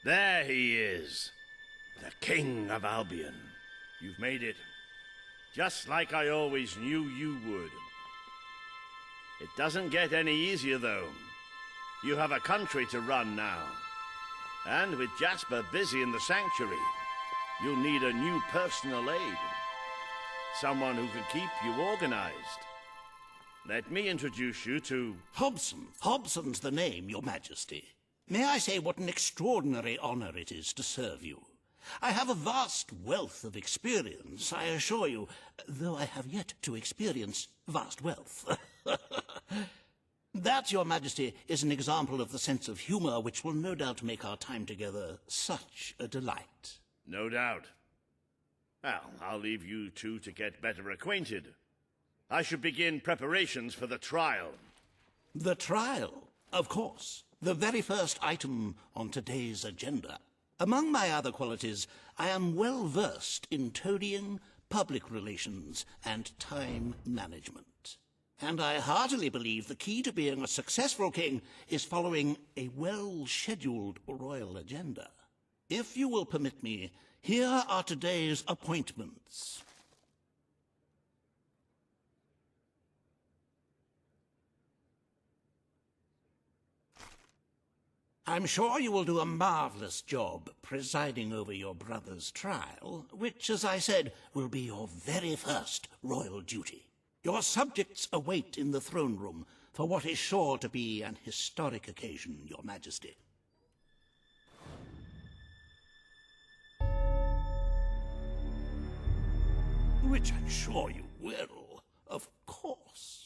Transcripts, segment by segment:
There he is, the King of Albion. You've made it, just like I always knew you would. It doesn't get any easier, though. You have a country to run now. And with Jasper busy in the sanctuary, you'll need a new personal aide. Someone who can keep you organized. Let me introduce you to... Hobson. Hobson's the name, Your Majesty. May I say what an extraordinary honor it is to serve you? I have a vast wealth of experience, I assure you, though I have yet to experience vast wealth. That, Your Majesty, is an example of the sense of humor which will no doubt make our time together such a delight. No doubt. Well, I'll leave you two to get better acquainted. I should begin preparations for the trial. The trial, of course. The very first item on today's agenda. Among my other qualities, I am well versed in toadying, public relations, and time management. And I heartily believe the key to being a successful king is following a well-scheduled royal agenda. If you will permit me, here are today's appointments. I'm sure you will do a marvelous job presiding over your brother's trial, which, as I said, will be your very first royal duty. Your subjects await in the throne room for what is sure to be an historic occasion, Your Majesty. Which I'm sure you will, of course.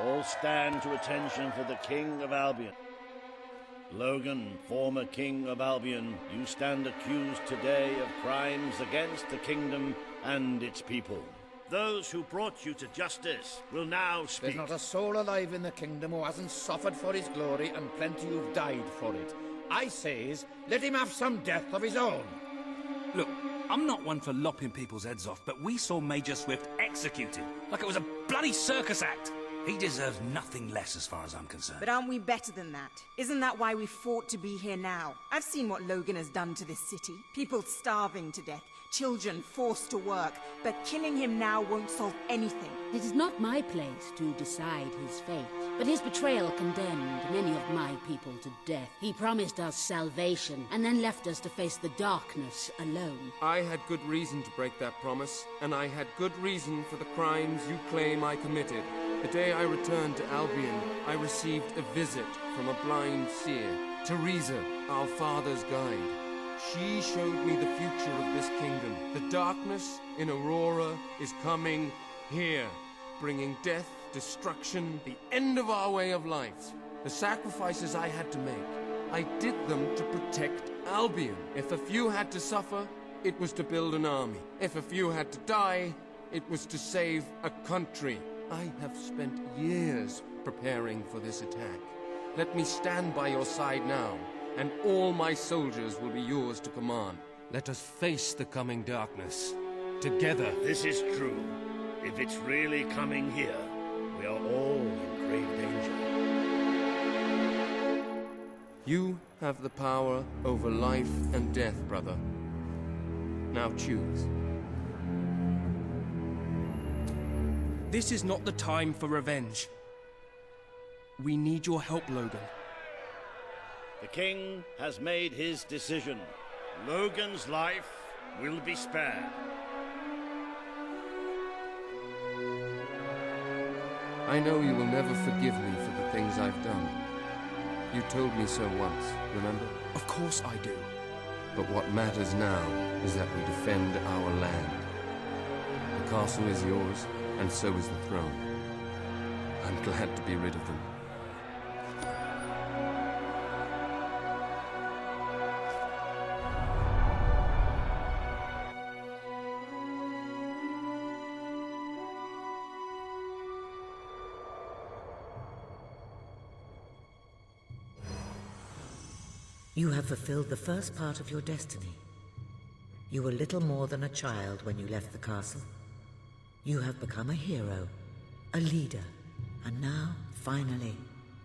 All stand to attention for the King of Albion. Logan, former King of Albion, you stand accused today of crimes against the kingdom and its people. Those who brought you to justice will now speak. There's not a soul alive in the kingdom who hasn't suffered for his glory, and plenty who've died for it. I says, let him have some death of his own. Look, I'm not one for lopping people's heads off, but we saw Major Swift executed like it was a bloody circus act. He deserves nothing less as far as I'm concerned. But aren't we better than that? Isn't that why we fought to be here now? I've seen what Logan has done to this city. People starving to death, children forced to work. But killing him now won't solve anything. It is not my place to decide his fate, but his betrayal condemned many of my people to death. He promised us salvation, and then left us to face the darkness alone. I had good reason to break that promise, and I had good reason for the crimes you claim I committed. The day I returned to Albion, I received a visit from a blind seer, Teresa, our father's guide. She showed me the future of this kingdom. The darkness in Aurora is coming here, bringing death, destruction, the end of our way of life. The sacrifices I had to make, I did them to protect Albion. If a few had to suffer, it was to build an army. If a few had to die, it was to save a country. I have spent years preparing for this attack. Let me stand by your side now, and all my soldiers will be yours to command. Let us face the coming darkness, together. This is true. If it's really coming here, we are all in grave danger. You have the power over life and death, brother. Now choose. This is not the time for revenge. We need your help, Logan. The king has made his decision. Logan's life will be spared. I know you will never forgive me for the things I've done. You told me so once, remember? Of course I do. But what matters now is that we defend our land. The castle is yours, and so is the throne. I'm glad to be rid of them. You have fulfilled the first part of your destiny. You were little more than a child when you left the castle. You have become a hero, a leader, and now, finally,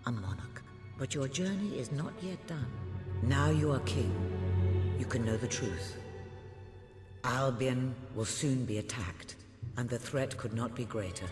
a monarch. But your journey is not yet done. Now you are king. You can know the truth. Albion will soon be attacked, and the threat could not be greater.